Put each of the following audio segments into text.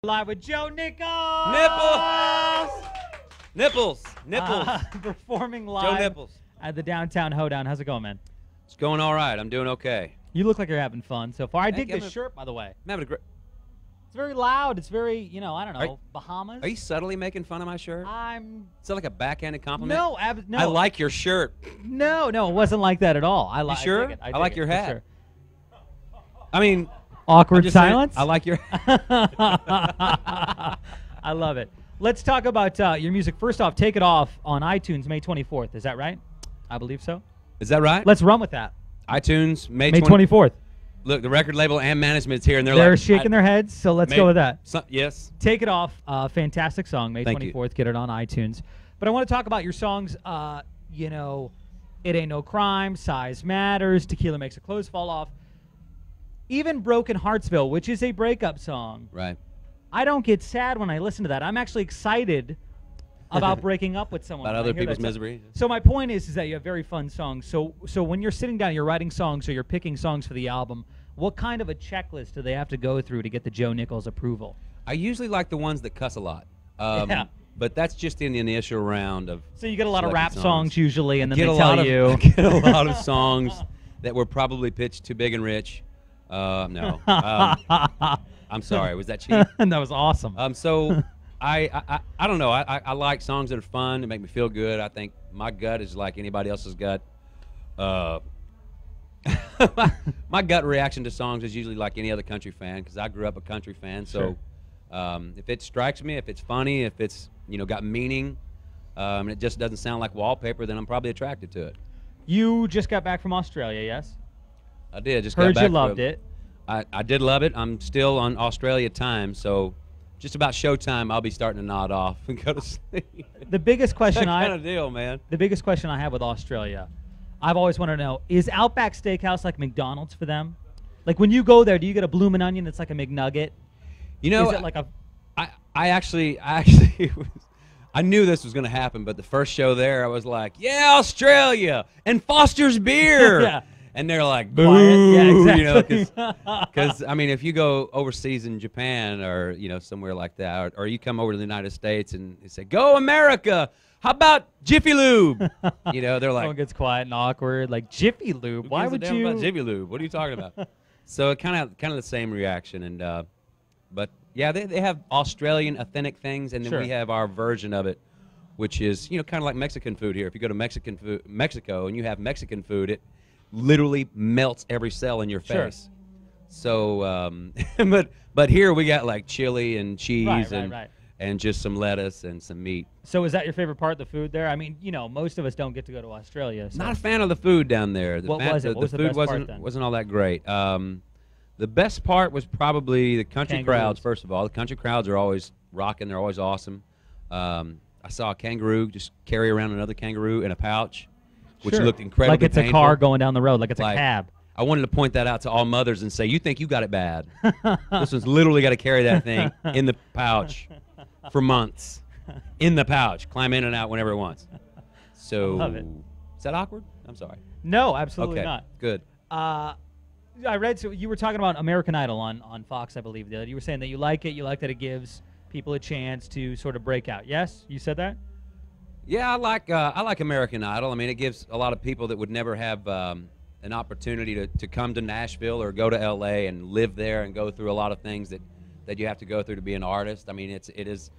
Live with Joe Nichols. Nipples. Performing Joe live Nichols. at the Downtown Hoedown. How's it going, man? It's going all right. I'm doing okay. You look like you're having fun so far. I dig I'm this shirt, by the way. I'm having a great. It's very loud. It's very, you know, I don't know, Bahamas. Are you subtly making fun of my shirt? Is that like a backhanded compliment? No, no. I like your shirt. No, it wasn't like that at all. You sure? I dig it. I like your hat. Sure. I mean, Awkward silence? I like your. I love it. Let's talk about your music. First off, Take It Off on iTunes May 24th. Is that right? I believe so. Is that right? Let's run with that. iTunes May 24th. Look, the record label and management's here, and they're like, shaking their heads. So let's go with that. Yes. Take It Off. Fantastic song. May 24th. Get it on iTunes. But I want to talk about your songs. You know, It Ain't No Crime, Size Matters, Tequila Makes the Clothes Fall Off. Even Broken Heartsville, which is a breakup song. Right. I don't get sad when I listen to that. I'm actually excited about breaking up with someone. About other people's misery. So my point is that you have very fun songs. So when you're sitting down, you're writing songs, or you're picking songs for the album, what kind of a checklist do they have to go through to get the Joe Nichols approval? I usually like the ones that cuss a lot. Yeah. But that's just in the initial round of. So you get a lot of rap songs usually, and then they tell you. Get a lot of songs that were probably pitched to Big and Rich. No. I'm sorry. Was that cheap? That was awesome. So I don't know. I like songs that are fun and make me feel good. I think my gut is like anybody else's gut. My gut reaction to songs is usually like any other country fan, because I grew up a country fan. So if it strikes me, if it's funny, if it's got meaning, and it just doesn't sound like wallpaper, then I'm probably attracted to it. You just got back from Australia, yes? I did. Just Heard got back. You loved it. I did love it. I'm still on Australia time, so just about showtime, I'll be starting to nod off and go to sleep. The biggest question that kind of deal, man. The biggest question I have with Australia, I've always wanted to know, is Outback Steakhouse like McDonald's for them? Like when you go there, do you get a bloomin' onion that's like a McNugget? You know, is it like a? I actually I knew this was going to happen, but the first show there, I was like, yeah, Australia and Foster's beer. Yeah. And they're like, boo, yeah, exactly. Because I mean, if you go overseas in Japan or somewhere like that, or you come over to the United States and they say, "Go America! How about Jiffy Lube?" They're like, someone gets quiet and awkward, like Jiffy Lube. Why would you? About Jiffy Lube? What are you talking about? So kind of the same reaction, and but yeah, they have Australian authentic things, and then we have our version of it, which is kind of like Mexican food here. If you go to Mexico and you have Mexican food, it literally melts every cell in your face. So, but here we got like chili and cheese and just some lettuce and some meat. So is that your favorite part of the food there? I mean, most of us don't get to go to Australia. So. Not a fan of the food down there. What was it? What was the food best part then? wasn't all that great. The best part was probably the country crowds. First of all, the country crowds are always rocking. They're always awesome. I saw a kangaroo just carry around another kangaroo in a pouch, which looked incredibly like it's painful. A car going down the road, like it's a cab. I wanted to point that out to all mothers and say, you think you got it bad. This one's literally got to carry that thing in the pouch for months. In the pouch. Climb in and out whenever it wants. So, love it. Is that awkward? I'm sorry. No, absolutely not. Good. I read, so you were talking about American Idol on Fox, I believe. You were saying that you like it. You like that it gives people a chance to sort of break out. Yes? You said that? Yeah, I like American Idol. I mean, it gives a lot of people that would never have an opportunity to come to Nashville or go to L.A. and live there and go through a lot of things that you have to go through to be an artist. I mean, it's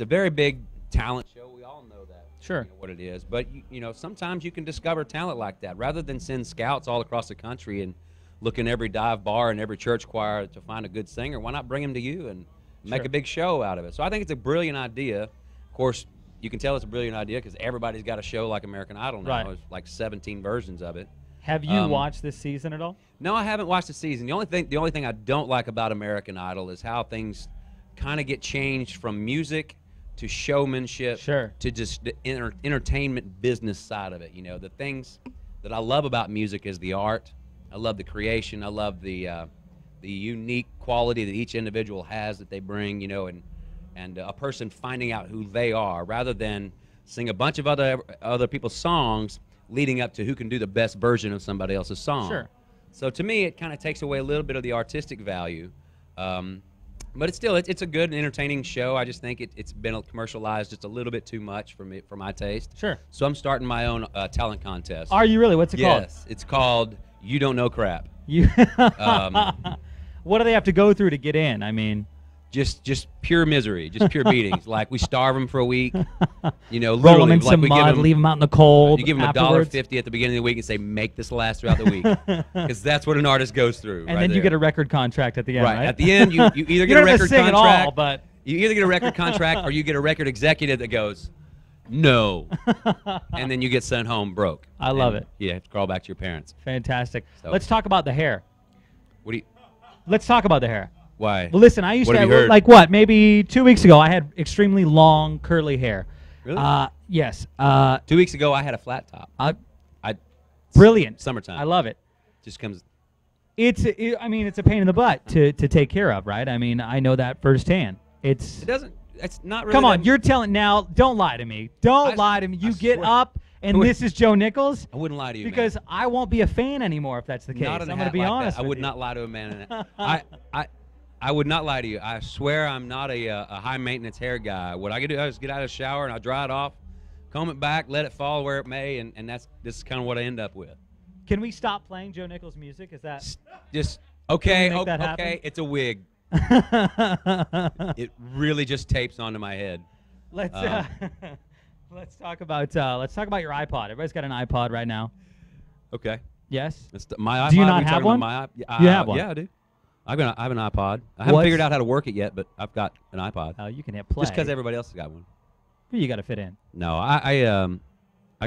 a very big talent show. We all know that. Sure. What it is, but sometimes you can discover talent like that rather than send scouts all across the country and look in every dive bar and every church choir to find a good singer. Why not bring them to you and make a big show out of it? So I think it's a brilliant idea. Of course, you can tell it's a brilliant idea because everybody's got a show like American Idol now. Right. There's like 17 versions of it. Have you watched this season at all? No, I haven't watched the season. The only thing I don't like about American Idol is how things kind of get changed from music to showmanship to just the entertainment business side of it. The things that I love about music is the art. I love the creation. I love the unique quality that each individual has that they bring. And a person finding out who they are rather than sing a bunch of other people's songs leading up to who can do the best version of somebody else's song. Sure. So to me, it kind of takes away a little bit of the artistic value. But it's still it's a good and entertaining show. I just think it's been commercialized just a little bit too much for my taste. Sure. So I'm starting my own talent contest. Are you really? What's it called? Yes, it's called You Don't Know Crap. What do they have to go through to get in? I mean, just pure misery, just pure beatings. Like we starve them for a week, roll literally. them in some mud, leave them out in the cold. You give them $1.50 at the beginning of the week and say, make this last throughout the week, because that's what an artist goes through. And then you get a record contract at the end, right? At the end, you either get a record contract, all, but you either get a record contract or you get a record executive that goes, no, and then you get sent home broke. I love it. You have to crawl back to your parents. Fantastic. So, let's talk about the hair. Let's talk about the hair. Why? Well, listen, I used to have, maybe 2 weeks ago, I had extremely long, curly hair. Really? Yes. 2 weeks ago, I had a flat top. Brilliant. Summertime. I love it. Just comes. It's a pain in the butt to take care of, right? I mean, I know that firsthand. It doesn't. It's not really. Come on, you're telling now. Don't lie to me. Don't lie to me. You get up, and this is Joe Nichols. I wouldn't lie to you, because I won't be a fan anymore if that's the case. I'm going to be honest. I would not lie to a man. I would not lie to you. I swear I'm not a high maintenance hair guy. What I could do is get out of the shower and I dry it off, comb it back, let it fall where it may, and this is kind of what I end up with. Can we stop playing Joe Nichols music? Is that just okay? Okay, it's a wig. It really just tapes onto my head. Let's talk about your iPod. Everybody's got an iPod right now. Okay. Yes. My iPod. Do you not have one? You have one. Yeah, I do. I have an iPod. I haven't figured out how to work it yet, but I've got an iPod. Oh, you can hit play. Just because everybody else has got one. You got to fit in. No, I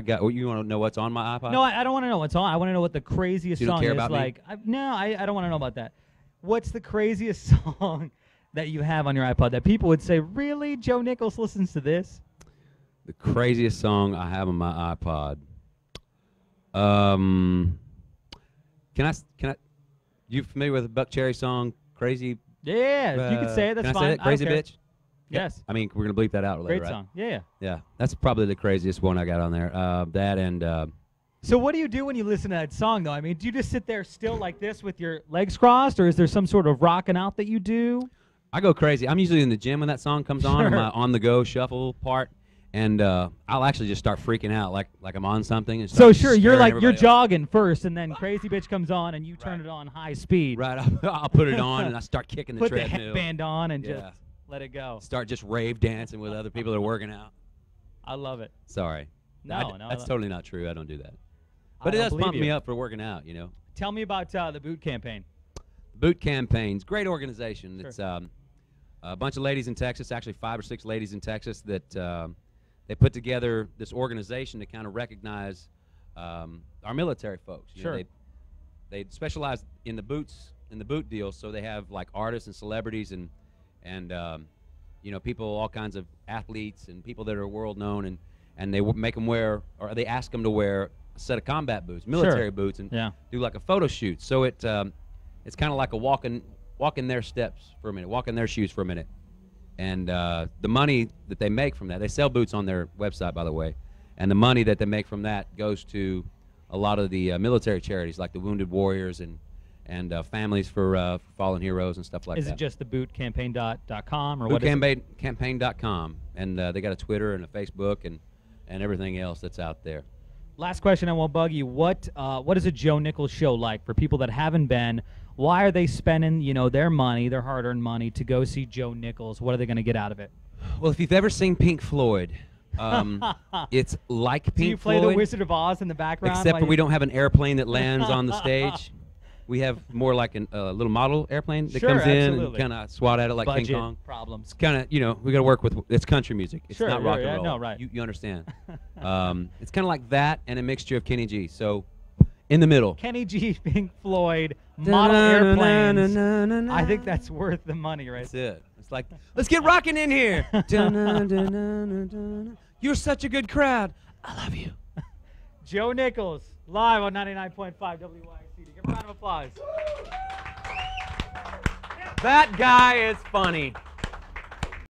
got. You want to know what's on my iPod? No, I don't want to know what's on. I want to know what the craziest you don't song care is. About like, me? I don't want to know about that. What's the craziest song that you have on your iPod that people would say, really, Joe Nichols listens to this? The craziest song I have on my iPod. Can I? You familiar with the Buck Cherry song, Crazy? Yeah, you can say it. That's can I fine. Say it? Crazy Bitch? Yes. I mean, we're going to bleep that out later, Great song. Yeah. Yeah, that's probably the craziest one I got on there. That and... So what do you do when you listen to that song, though? I mean, do you just sit there still like this with your legs crossed, or is there some sort of rocking out that you do? I go crazy. I'm usually in the gym when that song comes on, my on-the-go shuffle part, and I'll actually just start freaking out like I'm on something. And so sure, you're jogging first, and then Crazy Bitch comes on, and you turn it on high speed. Right, I'll put it on, and I start kicking the treadmill. Put the headband on and just let it go. Start just rave dancing with other people that are working out. I love it. Sorry. No, that's totally not true. I don't do that. But it does pump me up for working out, you know. Tell me about the Boot Campaign. Boot Campaign's great organization. Sure. It's a bunch of ladies in Texas, actually 5 or 6 ladies in Texas that they put together this organization to kind of recognize our military folks. You know, they specialize in the boot deal, so they have like artists and celebrities and you know, people, all kinds of athletes and people that are world known, and they make them wear, or they ask them to wear a set of combat boots, military boots, and do like a photo shoot. So it's kind of like a walk in their steps for a minute, walk in their shoes for a minute. And the money that they make from that, they sell boots on their website, by the way, and the money that they make from that goes to a lot of the military charities like the Wounded Warriors and families for fallen heroes and stuff like that. Is it just the bootcampaign.com or what? Bootcampaign.com, and they got a Twitter and a Facebook and everything else that's out there. Last question, I won't bug you. What is a Joe Nichols show like for people that haven't been? Why are they spending, you know, their money, their hard-earned money, to go see Joe Nichols? What are they going to get out of it? Well, if you've ever seen Pink Floyd, it's like Pink Floyd. Do you play the Wizard of Oz in the background? Except for we don't have an airplane that lands on the stage. We have more like a little model airplane that comes in and kind of swat at it like Budget ping pong. Problems. It's kind of, you know, we got to work with, it's country music. It's not rock and roll. No, right. You understand. It's kind of like that and a mixture of Kenny G. So in the middle. Kenny G, Pink Floyd, model airplanes. I think that's worth the money, right? That's it. It's like, let's get rocking in here. You're such a good crowd. I love you. Joe Nichols, live on 99.5 WYCD. Give a round of applause. That guy is funny.